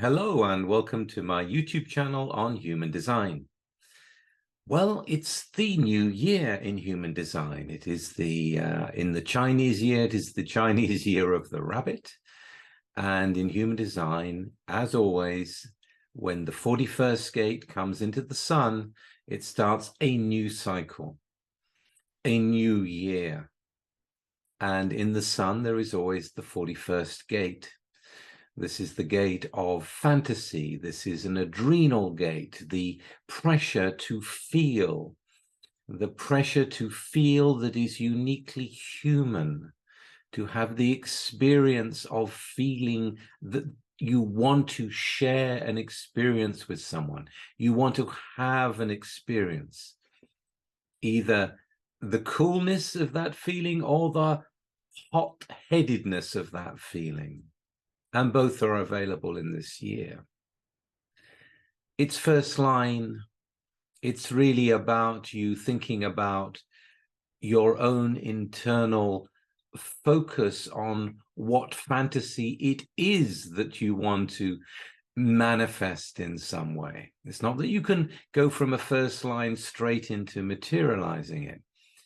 Hello and welcome to my YouTube channel on human design. Well, it's the new year in human design. It is in the Chinese year, it is the Chinese year of the rabbit. And in human design, as always, when the 41st gate comes into the sun, it starts a new cycle, a new year. And in the sun, there is always the 41st gate. This is the gate of fantasy. This is an adrenal gate, the pressure to feel, that is uniquely human, to have the experience of feeling that you want to share an experience with someone. You want to have an experience, either the coolness of that feeling or the hot-headedness of that feeling. And both are available in this year. It's first line. It's really about you thinking about your own internal focus on what fantasy it is that you want to manifest in some way. It's not that you can go from a first line straight into materializing it.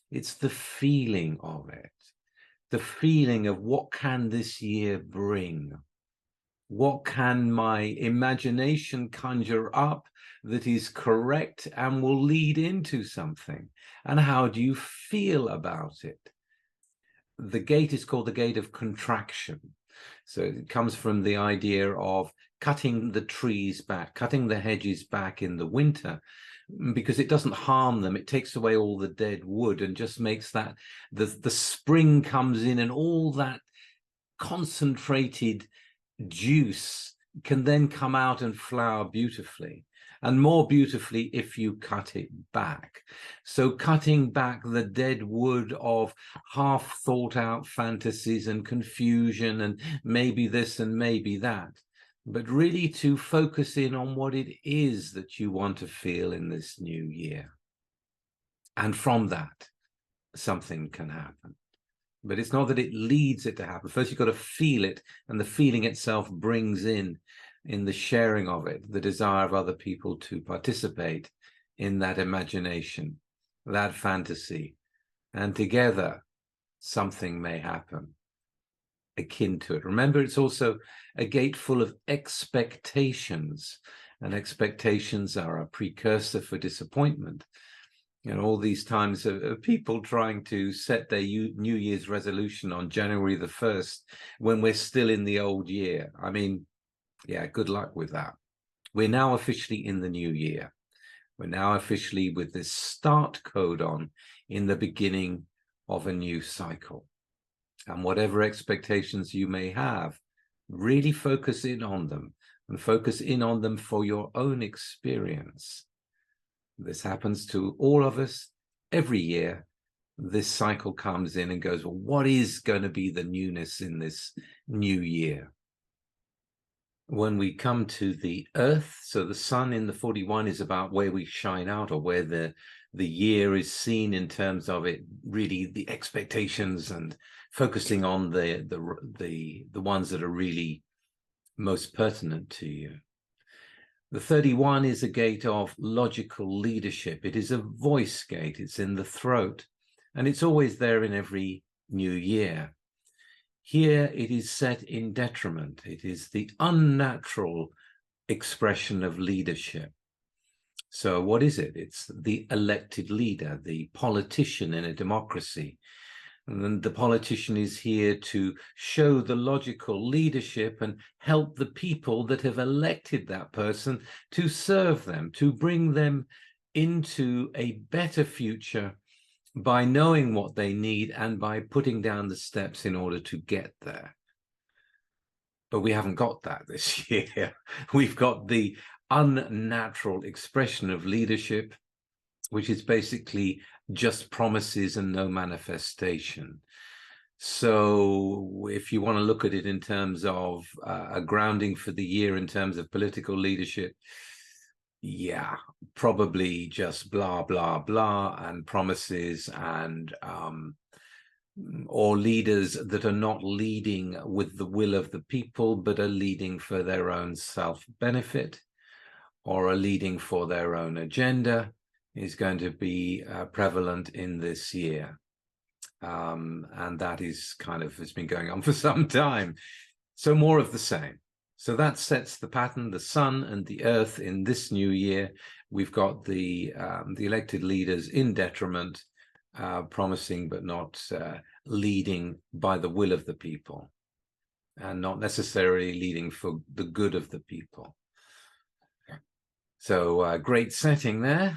It's the feeling of it, the feeling of what can this year bring? What can my imagination conjure up that is correct and will lead into something? And how do you feel about it? The gate is called the gate of contraction. So it comes from the idea of cutting the trees back, cutting the hedges back in the winter, because it doesn't harm them. It takes away all the dead wood and just makes that the spring comes in, and all that concentrated juice can then come out and flower beautifully, and more beautifully if you cut it back. So cutting back the dead wood of half thought out fantasies and confusion and maybe this and maybe that, but really to focus in on what it is that you want to feel in this new year. And from that, something can happen. But it's not that it leads it to happen. First, you've got to feel it, and the feeling itself brings in the sharing of it, the desire of other people to participate in that imagination, that fantasy, and together something may happen akin to it. Remember, it's also a gate full of expectations, and expectations are a precursor for disappointment. And all these times of people trying to set their New Year's resolution on January the 1st when we're still in the old year. I mean, yeah, good luck with that. We're now officially in the new year. We're now officially with this start code on in the beginning of a new cycle. And whatever expectations you may have, really focus in on them, and focus in on them for your own experience. This happens to all of us every year. This cycle comes in and goes, well, what is going to be the newness in this new year? When we come to the Earth, so the sun in the 41 is about where we shine out, or where the year is seen in terms of it, really the expectations, and focusing on the ones that are really most pertinent to you. The 31 is a gate of logical leadership. It is a voice gate. It's in the throat, and it's always there in every new year. Here it is set in detriment. It is the unnatural expression of leadership. So what is it? It's the elected leader, the politician in a democracy. And then the politician is here to show the logical leadership and help the people that have elected that person to serve them, to bring them into a better future by knowing what they need and by putting down the steps in order to get there. But we haven't got that this year. We've got the unnatural expression of leadership, which is basically just promises and no manifestation. So if you want to look at it in terms of a grounding for the year in terms of political leadership, yeah, probably just blah, blah, blah, and promises and or leaders that are not leading with the will of the people, but are leading for their own self-benefit, or are leading for their own agenda, is going to be prevalent in this year. And that is kind of, has been going on for some time. So more of the same. So that sets the pattern, the sun and the earth in this new year. We've got the elected leaders in detriment, promising but not leading by the will of the people, and not necessarily leading for the good of the people. So great setting there.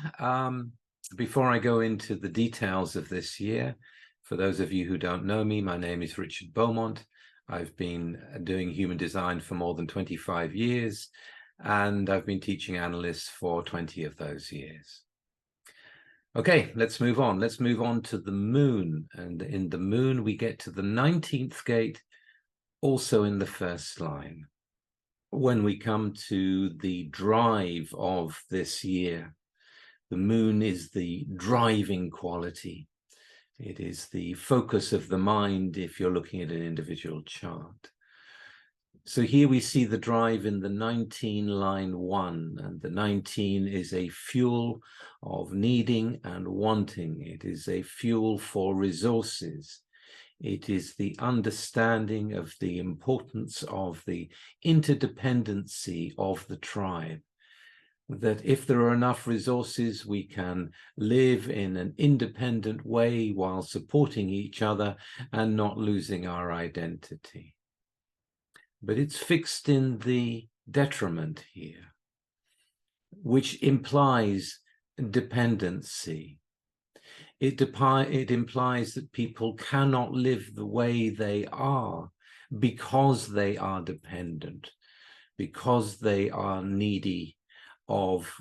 Before I go into the details of this year, for those of you who don't know me, my name is Richard Beaumont. I've been doing human design for more than 25 years, and I've been teaching analysts for 20 of those years. Okay, let's move on. Let's move on to the moon. And in the moon, we get to the 19th gate, also in the first line. When we come to the drive of this year, the moon is the driving quality. It is the focus of the mind if you're looking at an individual chart. So here we see the drive in the 19 line 1, and the 19 is a fuel of needing and wanting. It is a fuel for resources. It is the understanding of the importance of the interdependency of the tribe, that if there are enough resources, we can live in an independent way while supporting each other and not losing our identity. But it's fixed in the detriment here, which implies dependency. It implies that people cannot live the way they are because they are dependent, because they are needy of,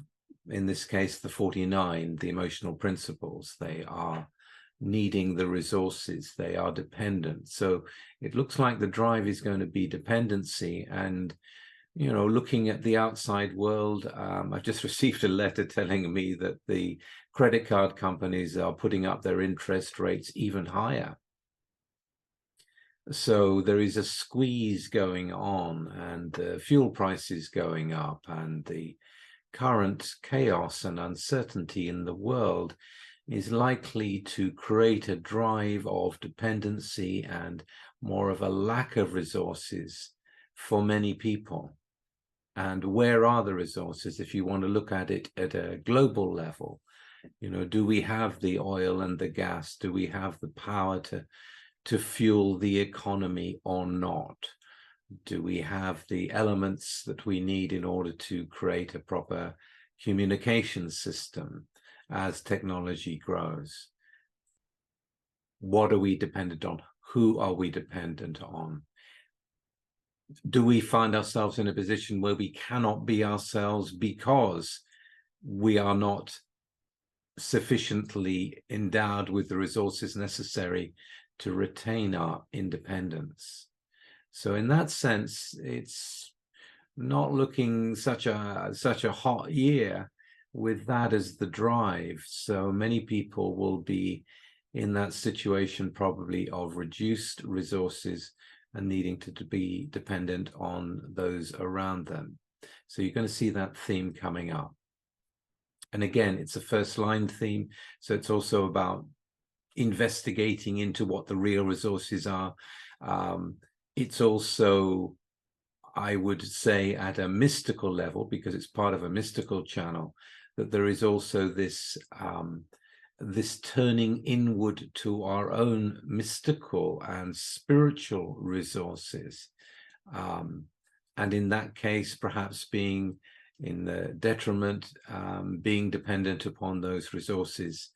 in this case, the 49, the emotional principles. They are needing the resources, they are dependent. So it looks like the drive is going to be dependency. And, you know, looking at the outside world, I've just received a letter telling me that the credit card companies are putting up their interest rates even higher. So there is a squeeze going on, and the fuel prices going up, and the current chaos and uncertainty in the world is likely to create a drive of dependency and more of a lack of resources for many people. And where are the resources? If you want to look at it at a global level, you know, do we have the oil and the gas? Do we have the power to fuel the economy or not? Do we have the elements that we need in order to create a proper communication system as technology grows? What are we dependent on? Who are we dependent on? Do we find ourselves in a position where we cannot be ourselves because we are not sufficiently endowed with the resources necessary to retain our independence? So in that sense, it's not looking such a hot year with that as the drive. So many people will be in that situation probably of reduced resources and needing to be dependent on those around them. So you're going to see that theme coming up. And again, it's a first line theme. So it's also about investigating into what the real resources are. It's also, I would say, at a mystical level, because it's part of a mystical channel, that there is also this this turning inward to our own mystical and spiritual resources. And in that case, perhaps being in the detriment, being dependent upon those resources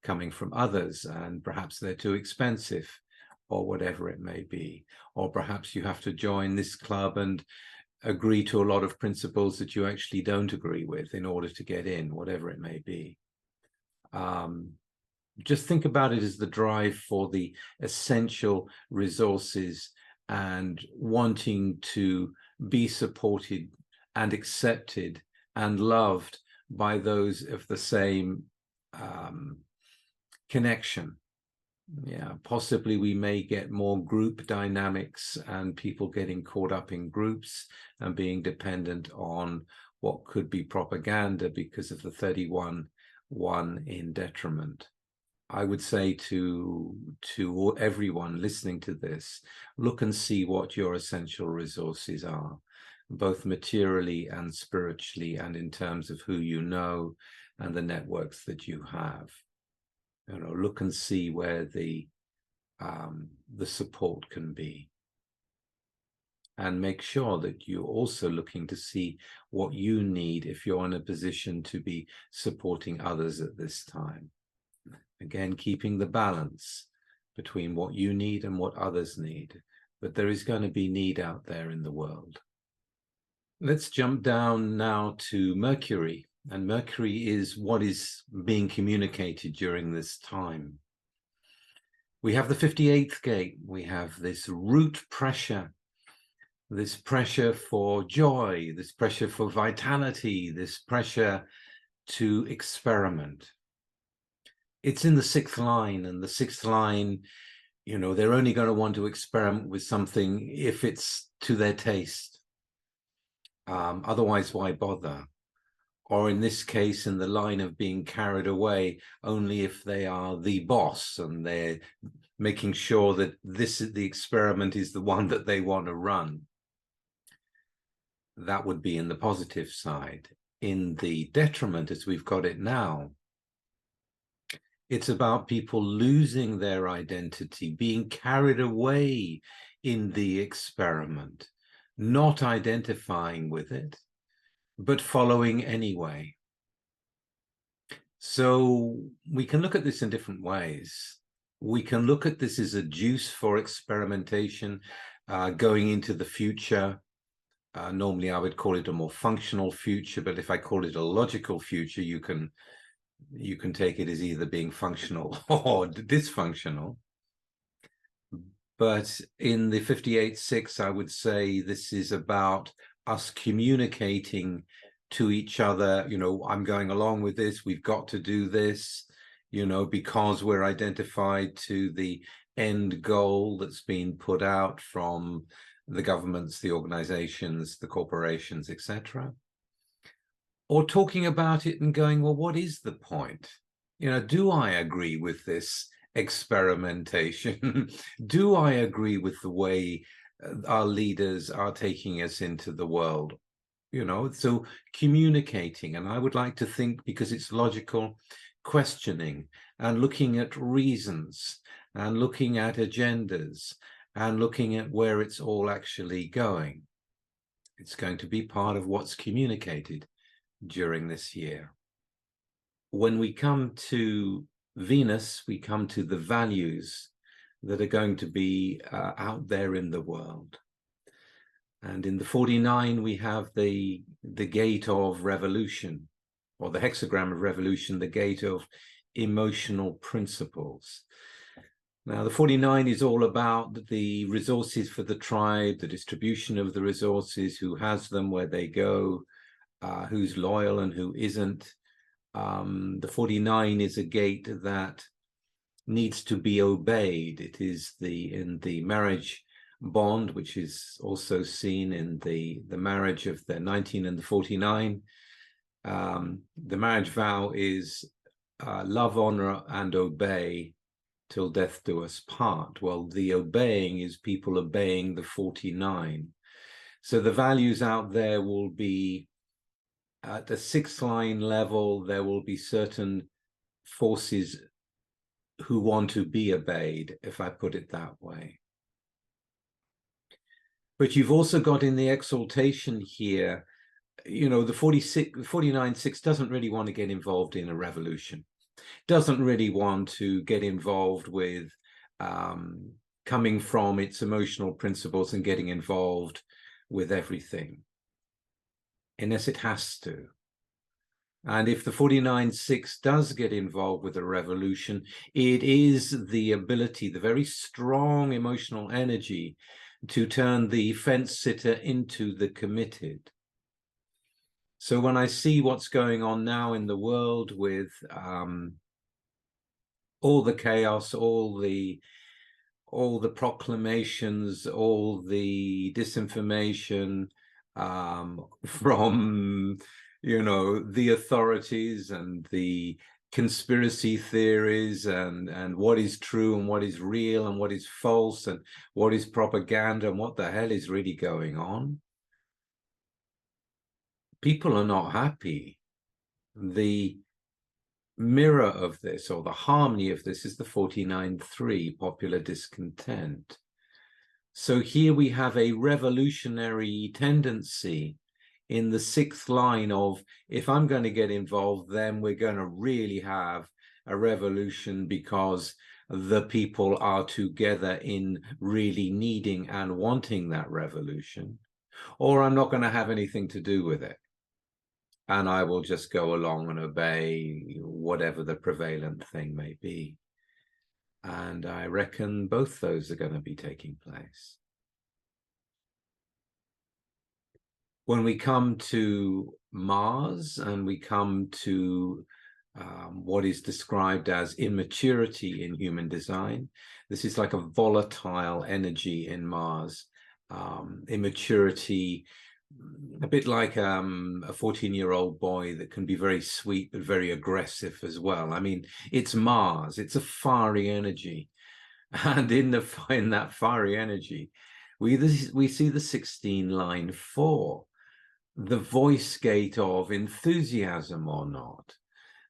coming from others, and perhaps they're too expensive, or whatever it may be. Or perhaps you have to join this club and agree to a lot of principles that you actually don't agree with in order to get in, whatever it may be. Just think about it as the drive for the essential resources and wanting to be supported and accepted and loved by those of the same connection. Yeah, possibly we may get more group dynamics and people getting caught up in groups and being dependent on what could be propaganda because of the 31-1 in detriment. I would say to everyone listening to this, look and see what your essential resources are, both materially and spiritually, and in terms of who you know and the networks that you have. You know, look and see where the support can be, and make sure that you're also looking to see what you need if you're in a position to be supporting others at this time. Again, keeping the balance between what you need and what others need, but there is going to be need out there in the world. Let's jump down now to Mercury, and Mercury is what is being communicated during this time. We have the 58th gate. We have this root pressure, this pressure for joy, this pressure for vitality, this pressure to experiment. It's in the 6th line, and the 6th line, you know, they're only going to want to experiment with something if it's to their taste. Otherwise, why bother? Or in this case, in the line of being carried away, only if they are the boss and they're making sure that the experiment is the one that they want to run. That would be in the positive side. In the detriment, as we've got it now, it's about people losing their identity, being carried away in the experiment, not identifying with it, but following anyway. So we can look at this in different ways. We can look at this as a juice for experimentation, going into the future. Normally I would call it a more functional future, but if I call it a logical future, you can take it as either being functional or dysfunctional. But in the 58-6, I would say this is about us communicating to each other, you know, I'm going along with this, we've got to do this, you know, because we're identified to the end goal that's been put out from the governments, the organizations, the corporations, etc. Or talking about it and going, well, what is the point? You know, do I agree with this experimentation? Do I agree with the way our leaders are taking us into the world? You know, so communicating, and I would like to think, because it's logical, questioning and looking at reasons and looking at agendas and looking at where it's all actually going. It's going to be part of what's communicated during this year. When we come to Venus, we come to the values that are going to be out there in the world. And in the 49, we have the gate of revolution, or the hexagram of revolution, the gate of emotional principles. Now, the 49 is all about the resources for the tribe, the distribution of the resources, who has them, where they go, who's loyal and who isn't. The 49 is a gate that needs to be obeyed. It is in the marriage bond, which is also seen in the marriage of the 19 and the 49. The marriage vow is love, honor, and obey till death do us part. Well, the obeying is people obeying the 49. So the values out there will be at the 6th line level. There will be certain forces who want to be obeyed, if I put it that way. But you've also got in the exaltation here, you know, the 49-6 doesn't really want to get involved in a revolution, doesn't really want to get involved with coming from its emotional principles and getting involved with everything, unless it has to. And if the 49-6 does get involved with a revolution, it is the ability, the very strong emotional energy to turn the fence sitter into the committed. So when I see what's going on now in the world with all the chaos, all the proclamations, all the disinformation from, the authorities, and the conspiracy theories, and what is true and what is real and what is false and what is propaganda and what the hell is really going on. People are not happy. The mirror of this, or the harmony of this, is the 49.3, popular discontent. So here we have a revolutionary tendency in the sixth line of, if I'm going to get involved, then we're going to really have a revolution, because the people are together in really needing and wanting that revolution, or I'm not going to have anything to do with it. And I will just go along and obey whatever the prevalent thing may be. And I reckon both those are going to be taking place. When we come to Mars and we come to what is described as immaturity in human design, this is like a volatile energy in Mars. Immaturity, a bit like a 14-year-old boy that can be very sweet but very aggressive as well. I mean, it's Mars, it's a fiery energy, and in that fiery energy, we see the 16 line 4, the voice gate of enthusiasm or not,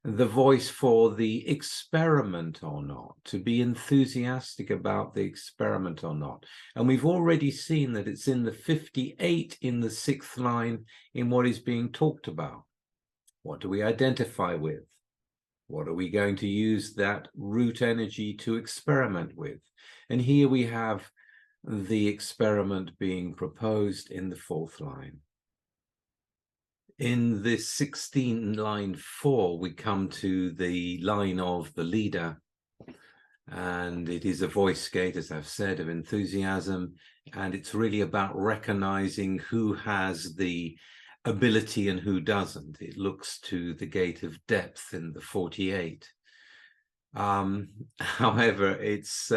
the voice for the experiment or not, to be enthusiastic about the experiment or not. And we've already seen that it's in the 58 in the 6th line in what is being talked about. What do we identify with? What are we going to use that root energy to experiment with? And here we have the experiment being proposed in the 4th line. In this 16 line 4, we come to the line of the leader, and it is a voice gate, as I've said, of enthusiasm, and it's really about recognizing who has the ability and who doesn't. It looks to the gate of depth in the 48. However, it's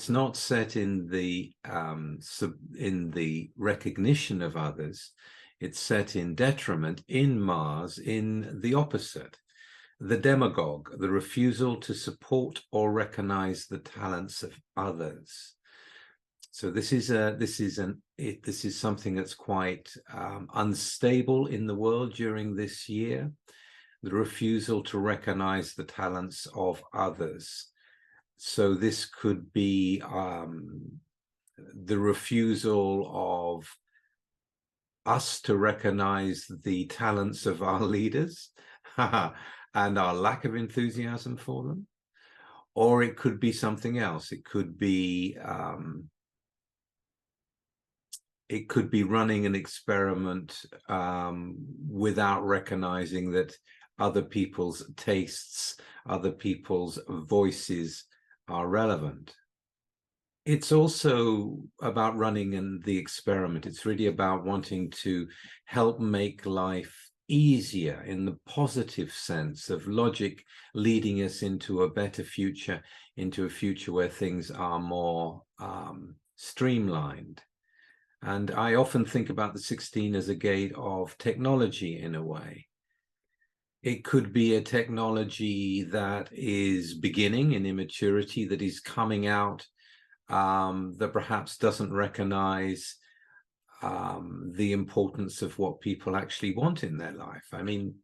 not set in the recognition of others. It's set in detriment in Mars, in the opposite, the demagogue, the refusal to support or recognize the talents of others. So this is something that's quite unstable in the world during this year, the refusal to recognize the talents of others. So this could be the refusal of us to recognize the talents of our leaders and our lack of enthusiasm for them. Or it could be something else. It could be running an experiment without recognizing that other people's tastes, other people's voices are relevant. It's also about running the experiment. It's really about wanting to help make life easier in the positive sense of logic, leading us into a better future, into a future where things are more streamlined. And I often think about the 16 as a gate of technology in a way. It could be a technology that is beginning in immaturity, that is coming out, that perhaps doesn't recognize the importance of what people actually want in their life. I mean,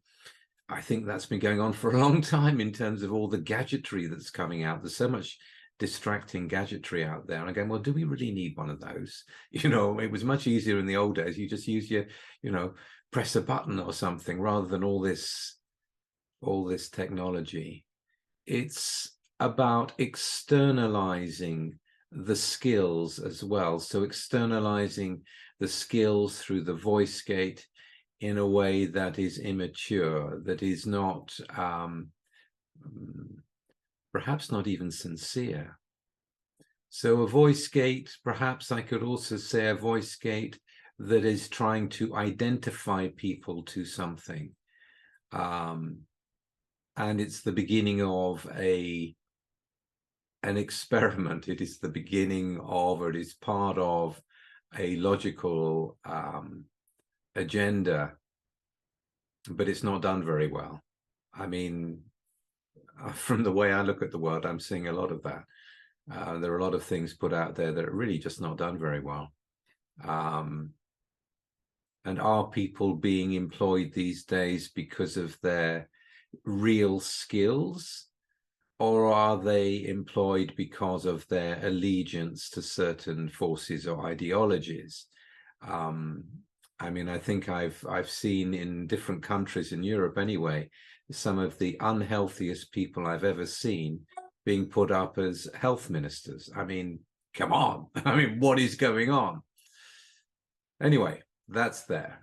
I think that's been going on for a long time in terms of all the gadgetry that's coming out. There's so much distracting gadgetry out there. And again, well, do we really need one of those? It was much easier in the old days. You just use your, press a button or something, rather than all this technology. It's about externalizing the skills as well. So externalizing the skills through the voice gate in a way that is immature, that is not, perhaps not even sincere. So a voice gate, perhaps I could also say a voice gate that is trying to identify people to something. And it's the beginning of a an experiment. It is the beginning of, or it is part of a logical agenda, but it's not done very well. I mean, from the way I look at the world, I'm seeing a lot of that. There are a lot of things put out there that are really just not done very well. And are people being employed these days because of their real skills, or are they employed because of their allegiance to certain forces or ideologies? I mean, I think I've seen in different countries in Europe anyway, some of the unhealthiest people I've ever seen being put up as health ministers. I mean, come on. I mean, what is going on? Anyway, that's there.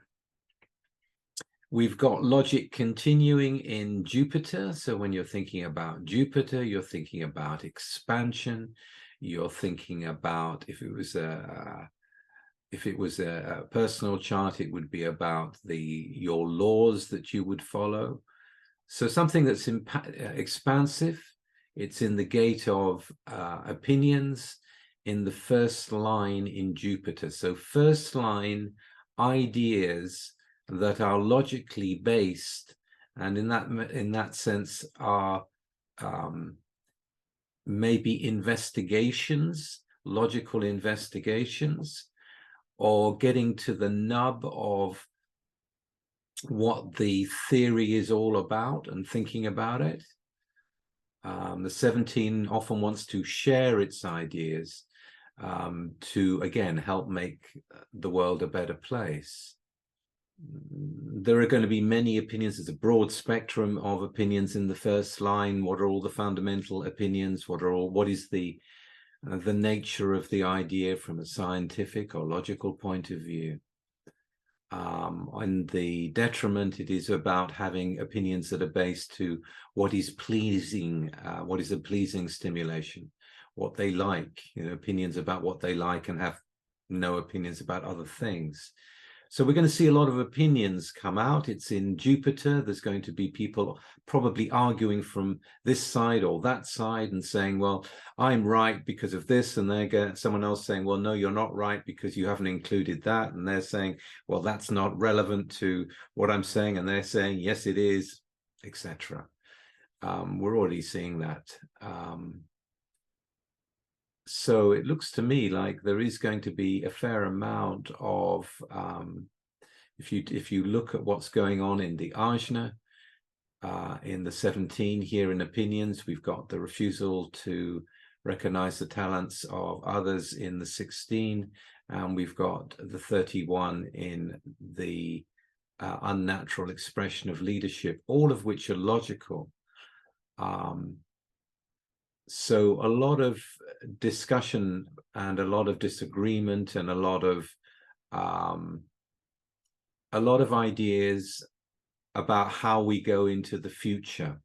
We've got logic continuing in Jupiter. So when you're thinking about Jupiter, you're thinking about expansion. You're thinking about, if it was a personal chart, it would be about your laws that you would follow. So something that's expansive. It's in the gate of opinions in the first line in Jupiter. So first line ideas that are logically based, and in that sense are maybe investigations, logical investigations, or getting to the nub of what the theory is all about and thinking about it. The 17 often wants to share its ideas to, again, help make the world a better place. There are going to be many opinions. There's a broad spectrum of opinions in the first line. What are all the fundamental opinions? What is the nature of the idea from a scientific or logical point of view? On the detriment, it is about having opinions that are based to what is pleasing, what is a pleasing stimulation, what they like, opinions about what they like, and have no opinions about other things. So we're going to see a lot of opinions come out. It's in Jupiter. There's going to be people probably arguing from this side or that side and saying, well, I'm right because of this. And someone else saying, well, no, you're not right because you haven't included that. And they're saying, well, that's not relevant to what I'm saying. And they're saying, yes, it is, etc. We're already seeing that. So it looks to me like there is going to be a fair amount of, if you look at what's going on in the Ajna, in the 17 here in opinions, we've got the refusal to recognize the talents of others in the 16, and we've got the 31 in the unnatural expression of leadership, all of which are logical. So a lot of discussion and a lot of disagreement and a lot of ideas about how we go into the future,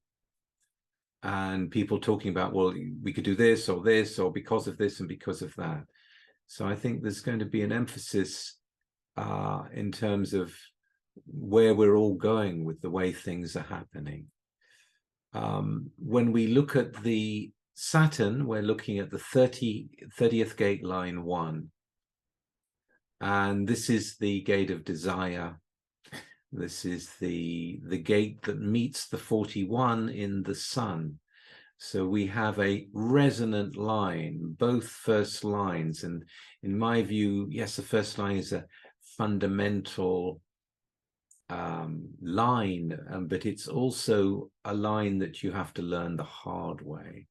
and people talking about, well, we could do this, or because of this and because of that. So I think there's going to be an emphasis in terms of where we're all going with the way things are happening. When we look at the Saturn, we're looking at the 30th gate, line 1. And this is the gate of desire. This is the gate that meets the 41 in the Sun. So we have a resonant line, both first lines. And in my view, yes, the first line is a fundamental line, but it's also a line that you have to learn the hard way.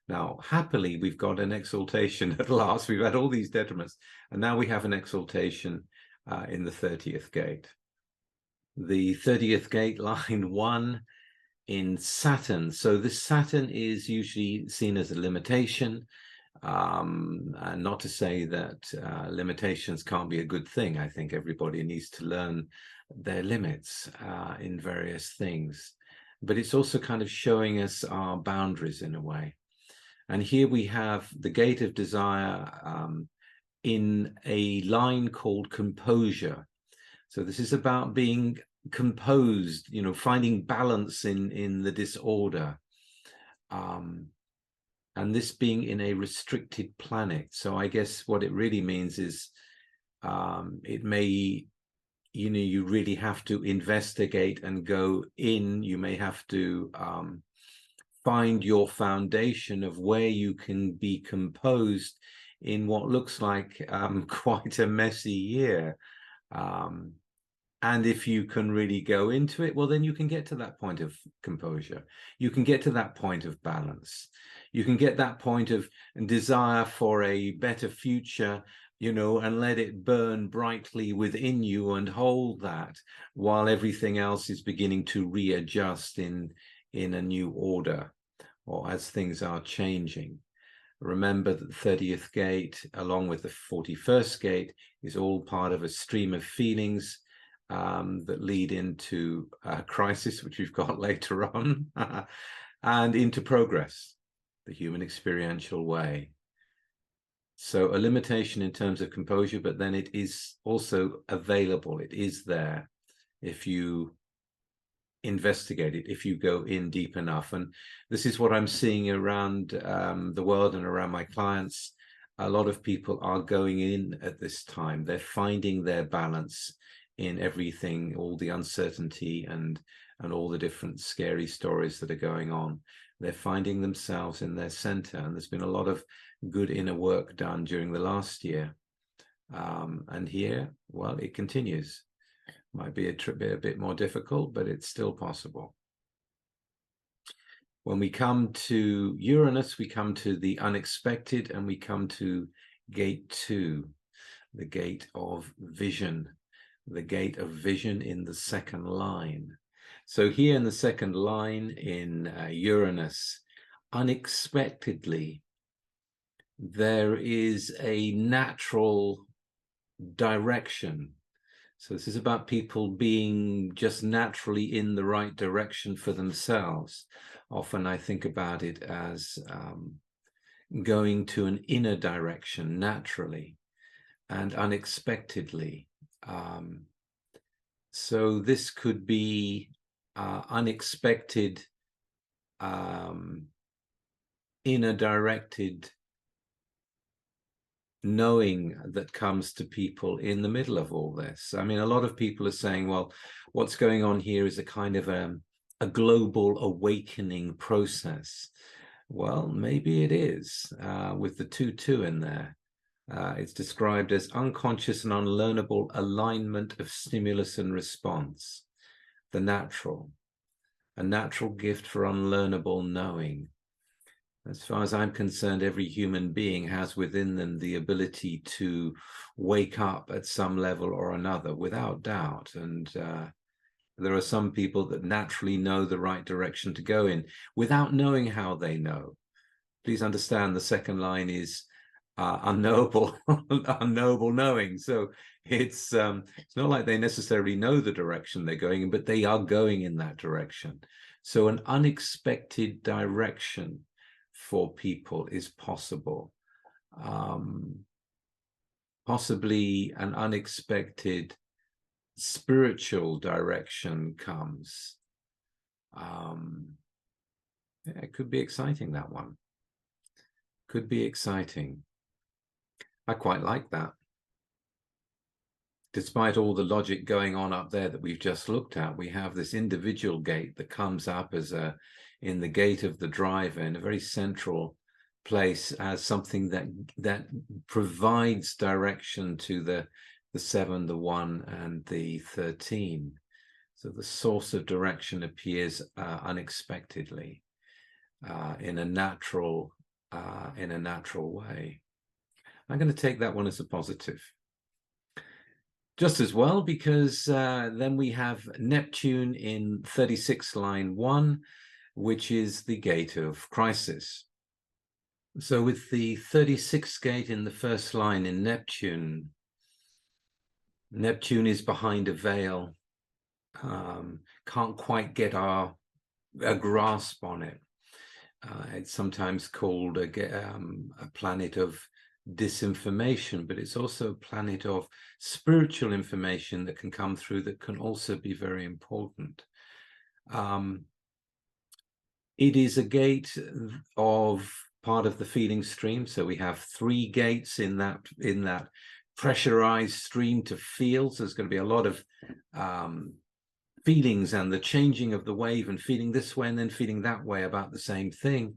Now, happily, we've got an exaltation at last. We've had all these detriments, and now we have an exaltation in the 30th gate. The 30th gate, line 1 in Saturn. So this Saturn is usually seen as a limitation, and not to say that limitations can't be a good thing. I think everybody needs to learn their limits in various things, but it's also kind of showing us our boundaries in a way. And here we have the gate of desire in a line called composure. So this is about being composed, finding balance in the disorder. and this being in a restricted planet. So I guess what it really means is it may, you know, you really have to investigate and go in. You may have to find your foundation of where you can be composed in what looks like quite a messy year. And if you can really go into it, well, then you can get to that point of composure. You can get to that point of balance. You can get that point of desire for a better future, you know, and let it burn brightly within you and hold that while everything else is beginning to readjust in a new order, or as things are changing. Remember that the 30th gate, along with the 41st gate, is all part of a stream of feelings that lead into a crisis, which we've got later on, and into progress, the human experiential way. So a limitation in terms of composure, but then it is also available. It is there if you investigate it, if you go in deep enough. And this is what I'm seeing around the world and around my clients. A lot of people are going in at this time. They're finding their balance in everything, all the uncertainty and all the different scary stories that are going on. They're finding themselves in their center, and there's been a lot of good inner work done during the last year. And here, well, it continues. Might be a bit more difficult, but it's still possible. When we come to Uranus, we come to the unexpected, and we come to gate 2, the gate of vision, the gate of vision in the second line. So here in the second line in Uranus, unexpectedly, there is a natural direction. So this is about people being just naturally in the right direction for themselves. Often I think about it as going to an inner direction naturally and unexpectedly. So this could be unexpected, inner directed knowing that comes to people in the middle of all this. I mean, a lot of people are saying, well, what's going on here is a kind of a global awakening process. Well, maybe it is, with the 2-2 in there. It's described as unconscious and unlearnable alignment of stimulus and response, the natural, a natural gift for unlearnable knowing. As far as I'm concerned, every human being has within them the ability to wake up at some level or another, without doubt. And there are some people that naturally know the right direction to go in without knowing how they know. Please understand, the second line is unknowable, unknowable knowing. So it's not like they necessarily know the direction they're going in, but they are going in that direction. So an unexpected direction for people is possible. Possibly an unexpected spiritual direction comes. Yeah, it could be exciting, that one. Could be exciting. I quite like that. Despite all the logic going on up there that we've just looked at, we have this individual gate that comes up as in the gate of the driver, in a very central place, as something that provides direction to the 7, the 1, and the 13. So the source of direction appears unexpectedly in a natural way. I'm going to take that one as a positive. Just as well, because then we have Neptune in 36 line 1, which is the gate of crisis. So with the 36th gate in the first line in Neptune, Neptune is behind a veil, can't quite get a grasp on it. It's sometimes called a planet of disinformation, but it's also a planet of spiritual information that can come through that can also be very important. It is a gate of part of the feeling stream. So we have 3 gates in that pressurized stream to feel. So there's going to be a lot of feelings and the changing of the wave, and feeling this way and then feeling that way about the same thing.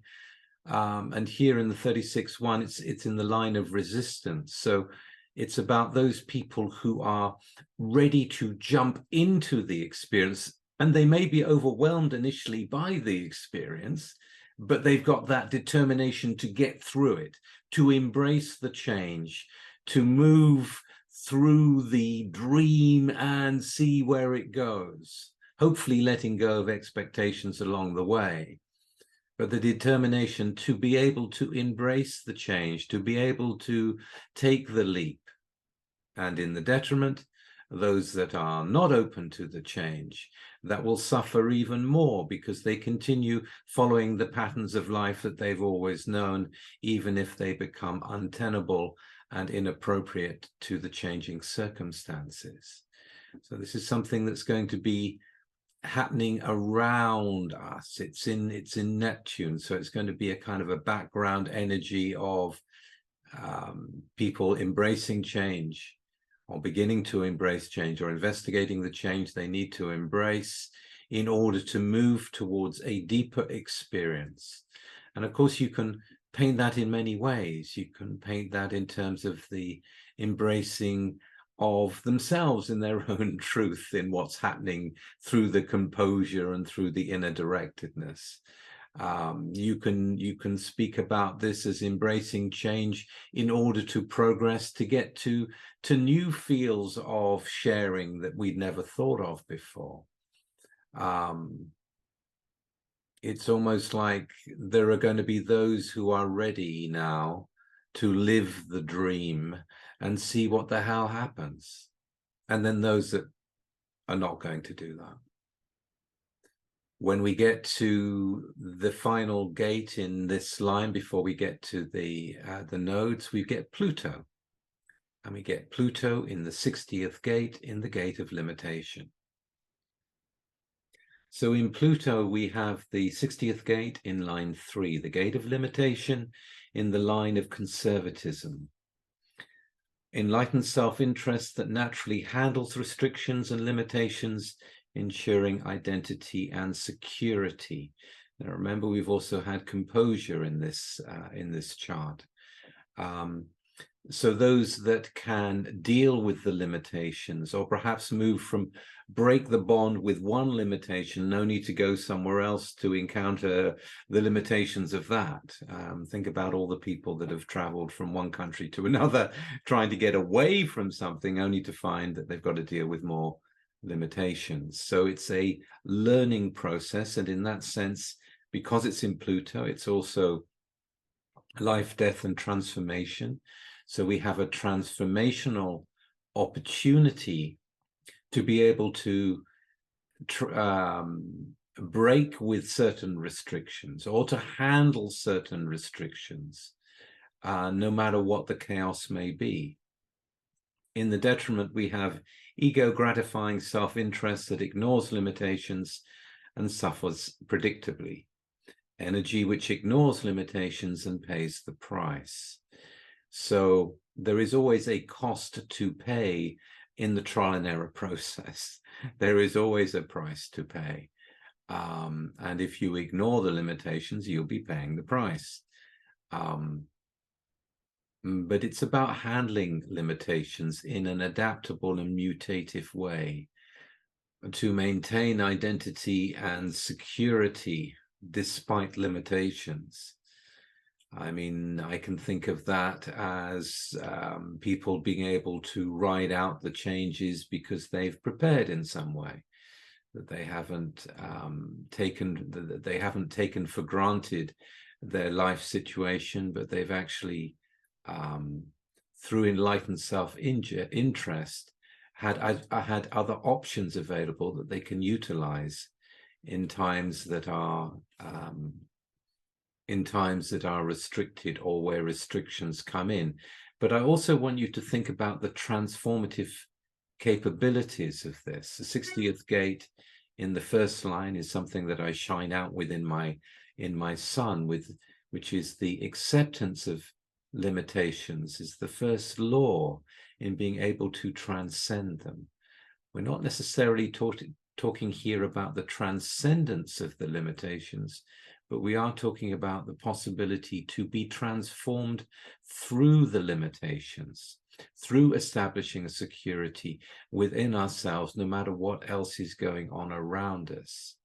And here in the 36-1, it's in the line of resistance. So it's about those people who are ready to jump into the experience, and they may be overwhelmed initially by the experience, but they've got that determination to get through it, to embrace the change, to move through the dream and see where it goes, hopefully letting go of expectations along the way. But the determination to be able to embrace the change, to be able to take the leap. And in the detriment, those that are not open to the change, that will suffer even more because they continue following the patterns of life that they've always known, even if they become untenable and inappropriate to the changing circumstances. So this is something that's going to be happening around us. It's in Neptune, so it's going to be a kind of a background energy of people embracing change, or beginning to embrace change, or investigating the change they need to embrace in order to move towards a deeper experience. And of course, you can paint that in many ways. You can paint that in terms of the embracing of themselves in their own truth, in what's happening through the composure and through the inner directedness. You can speak about this as embracing change in order to progress, to get to new fields of sharing that we'd never thought of before. It's almost like there are going to be those who are ready now to live the dream and see what the hell happens, and then those that are not going to do that. When we get to the final gate in this line, before we get to the nodes, we get Pluto. And we get Pluto in the 60th gate, in the gate of limitation. So in Pluto, we have the 60th gate in line 3, the gate of limitation in the line of conservatism. Enlightened self-interest that naturally handles restrictions and limitations, ensuring identity and security. Now, remember, we've also had composure in this chart. So those that can deal with the limitations, or perhaps move from break the bond with one limitation, no need to go somewhere else to encounter the limitations of that. Think about all the people that have traveled from one country to another, trying to get away from something, only to find that they've got to deal with more limitations. So it's a learning process, and in that sense, because it's in Pluto, it's also life, death, and transformation. So we have a transformational opportunity to be able to break with certain restrictions, or to handle certain restrictions, no matter what the chaos may be. In the detriment, we have ego-gratifying self-interest that ignores limitations and suffers predictably. Energy which ignores limitations and pays the price. So there is always a cost to pay in the trial and error process. There is always a price to pay. And if you ignore the limitations, you'll be paying the price. But it's about handling limitations in an adaptable and mutative way to maintain identity and security despite limitations. I mean, I can think of that as people being able to ride out the changes because they've prepared in some way, that they haven't taken for granted their life situation, but they've actually, through enlightened self-interest, had other options available that they can utilize in times that are restricted, or where restrictions come in. But I also want you to think about the transformative capabilities of this. The 60th gate in the first line is something that I shine out with in my sun, with which is the acceptance of limitations, is the first law in being able to transcend them. We're not necessarily talking here about the transcendence of the limitations, but we are talking about the possibility to be transformed through the limitations, through establishing a security within ourselves, no matter what else is going on around us.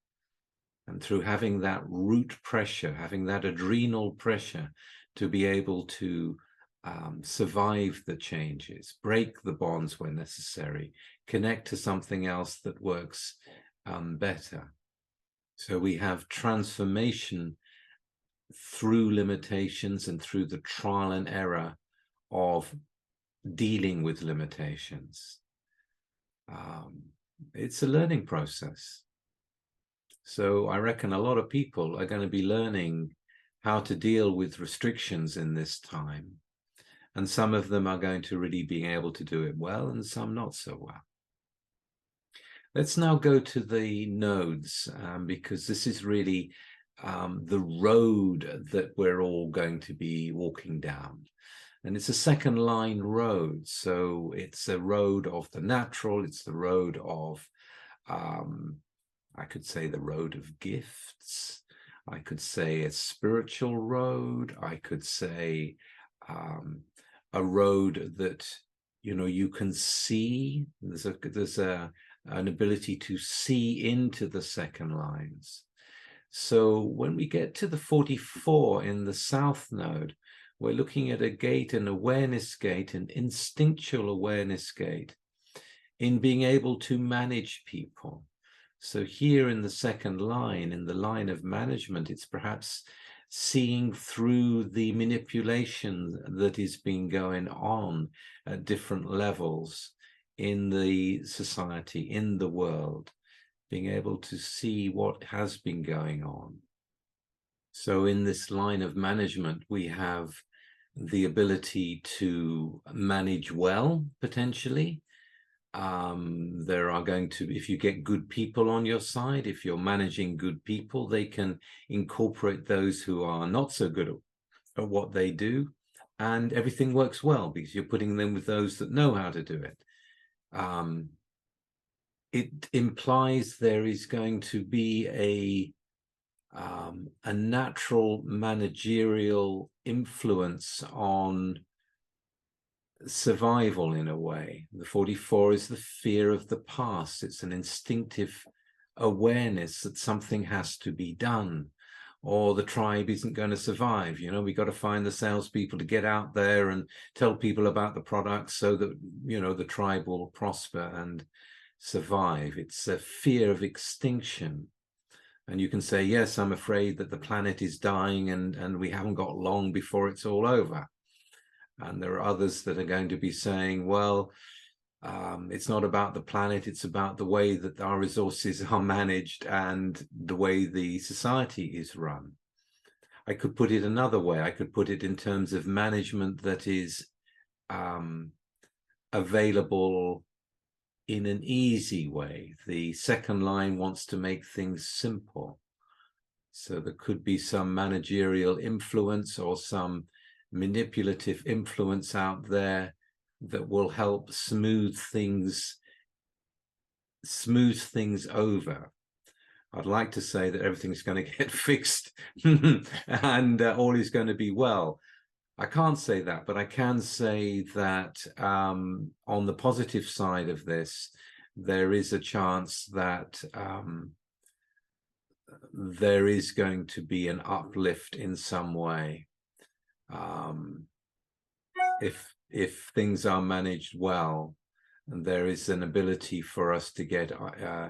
And through having that root pressure, having that adrenal pressure to be able to survive the changes, break the bonds where necessary, connect to something else that works better. So we have transformation through limitations and through the trial and error of dealing with limitations. It's a learning process. So I reckon a lot of people are going to be learning how to deal with restrictions in this time. And some of them are going to really be able to do it well, and some not so well. Let's now go to the nodes, because this is really the road that we're all going to be walking down. And it's a second line road. So it's a road of the natural. It's the road of, I could say, the road of gifts. I could say a spiritual road. I could say a road that, you know, you can see. There's an ability to see into the second lines. So when we get to the 44 in the south node, we're looking at a gate, an awareness gate, an instinctual awareness gate in being able to manage people. So here in the second line, in the line of management, it's perhaps seeing through the manipulation that is being going on at different levels in the society, in the world, being able to see what has been going on. So in this line of management, we have the ability to manage well, potentially. There are going to, if you get good people on your side, if you're managing good people, they can incorporate those who are not so good at what they do, and everything works well because you're putting them with those that know how to do it. It implies there is going to be a natural managerial influence on survival in a way. The 44 is the fear of the past. It's an instinctive awareness that something has to be done, or the tribe isn't going to survive. You know, we got to find the salespeople to get out there and tell people about the products so that, you know, the tribe will prosper and survive. It's a fear of extinction. And you can say, yes, I'm afraid that the planet is dying and we haven't got long before it's all over. And there are others that are going to be saying, well, it's not about the planet, it's about the way that our resources are managed and the way the society is run. I could put it another way. I could put it in terms of management that is available in an easy way. The second line wants to make things simple. So there could be some managerial influence or some manipulative influence out there that will help smooth things over. I'd like to say that everything's going to get fixed and all is going to be well. I can't say that, but I can say that on the positive side of this, there is a chance that there is going to be an uplift in some way. If things are managed well, and there is an ability for us to get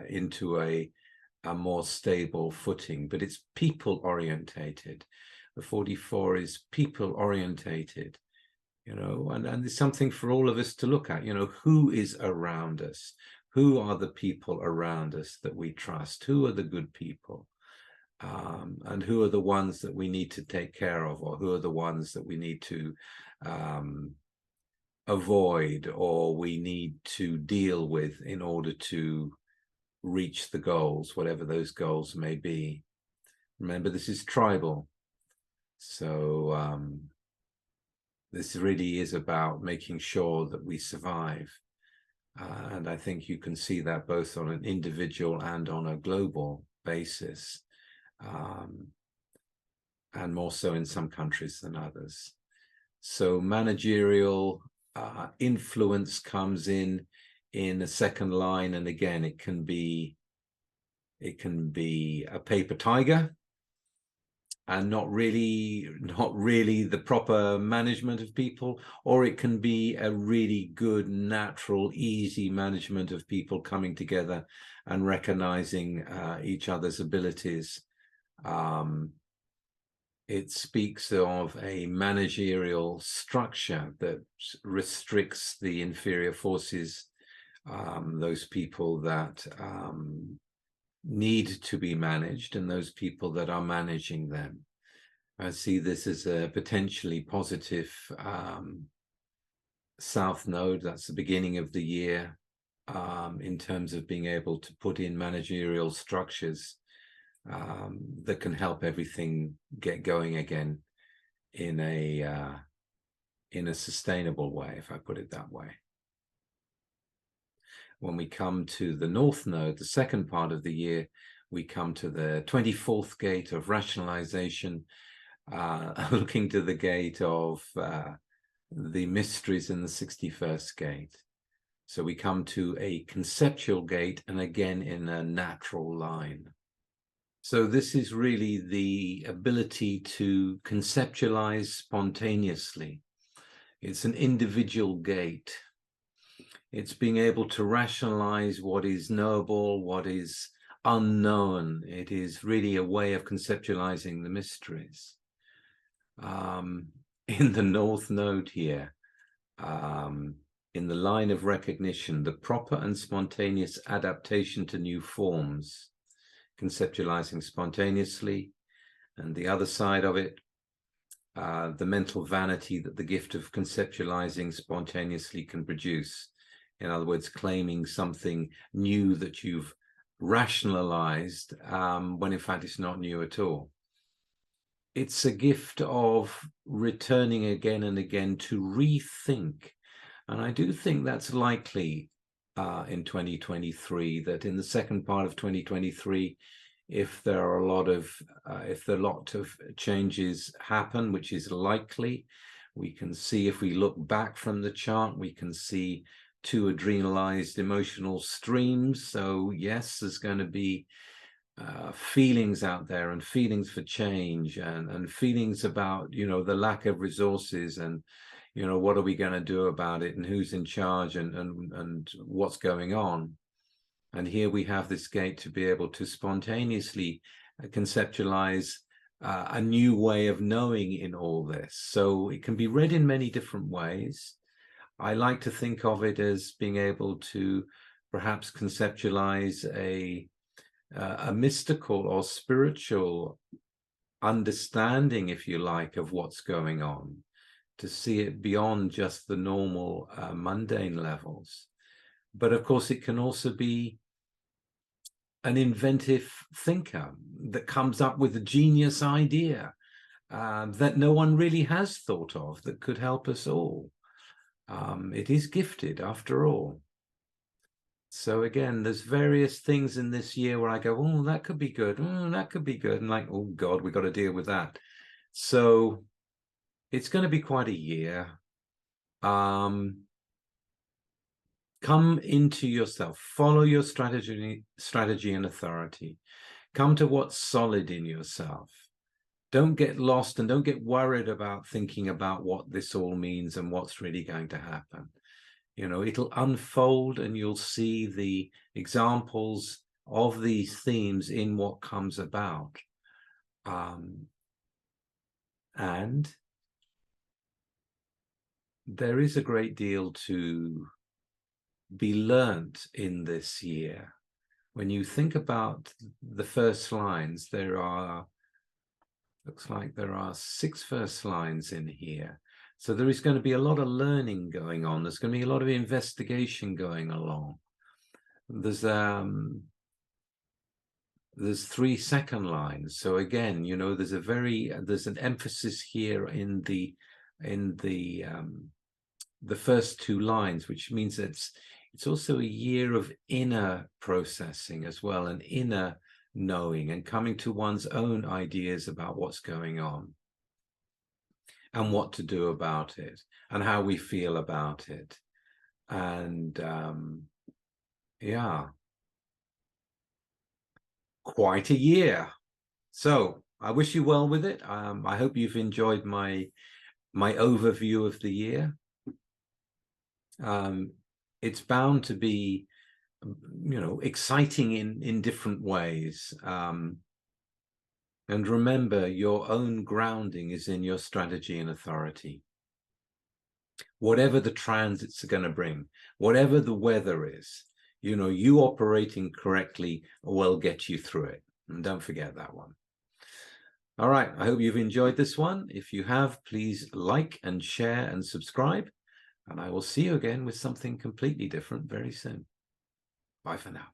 into a more stable footing, but it's people orientated. The 44 is people orientated, you know, and there's something for all of us to look at, you know, who is around us? Who are the people around us that we trust? Who are the good people? And who are the ones that we need to take care of, or who are the ones that we need to avoid, or we need to deal with in order to reach the goals, whatever those goals may be. Remember, this is tribal. So this really is about making sure that we survive. And I think you can see that both on an individual and on a global basis, and more so in some countries than others. So managerial influence comes in a second line, and again, it can be a paper tiger, and not really the proper management of people, or it can be a really good, natural, easy management of people coming together and recognizing each other's abilities. It speaks of a managerial structure that restricts the inferior forces, those people that need to be managed, and those people that are managing them. I see this as a potentially positive South Node. That's the beginning of the year, in terms of being able to put in managerial structures that can help everything get going again in a sustainable way, if I put it that way. When we come to the North Node, the second part of the year, we come to the 24th gate of rationalization, looking to the gate of the mysteries in the 61st gate. So we come to a conceptual gate, and again in a natural line. So this is really the ability to conceptualize spontaneously. It's an individual gate. It's being able to rationalize what is knowable, what is unknown. It is really a way of conceptualizing the mysteries. In the North Node here, in the line of recognition, the proper and spontaneous adaptation to new forms, conceptualizing spontaneously, and the other side of it, the mental vanity that the gift of conceptualizing spontaneously can produce. In other words, claiming something new that you've rationalized, when in fact it's not new at all. It's a gift of returning again and again to rethink. And I do think that's likely in 2023, that in the second part of 2023, if there are a lot of changes happen, which is likely, we can see, if we look back from the chart, we can see two adrenalized emotional streams. So yes, there's going to be feelings out there, and feelings for change, and feelings about, the lack of resources, and what are we going to do about it, and who's in charge, and what's going on. And here we have this gate to be able to spontaneously conceptualize a new way of knowing in all this. So it can be read in many different ways. I like to think of it as being able to perhaps conceptualize a mystical or spiritual understanding, if you like, of what's going on, to see it beyond just the normal mundane levels. But of course, it can also be an inventive thinker that comes up with a genius idea that no one really has thought of, that could help us all. It is gifted, after all. So again, there's various things in this year where I go, oh, that could be good. Oh, that could be good. And like, oh God, we've got to deal with that. So it's going to be quite a year. Come into yourself, follow your strategy and authority. Come to what's solid in yourself. Don't get lost, and don't get worried about thinking about what this all means and what's really going to happen. It'll unfold, and you'll see the examples of these themes in what comes about. And there is a great deal to be learnt in this year. When you think about the first lines, looks like there are 6 first lines in here. So there is going to be a lot of learning going on. There's going to be a lot of investigation going along. There's there's 3 second lines. So again, you know, there's an emphasis here in the first 2 lines, which means it's also a year of inner processing as well, and inner knowing and coming to one's own ideas about what's going on and what to do about it and how we feel about it. And yeah, quite a year. So I wish you well with it. I hope you've enjoyed my overview of the year. It's bound to be, you know, exciting in different ways. And remember, your own grounding is in your strategy and authority. Whatever the transits are going to bring, whatever the weather is, you know, you operating correctly will get you through it. And don't forget that one. All right, I hope you've enjoyed this one. If you have, please like and share and subscribe. And I will see you again with something completely different very soon. Bye for now.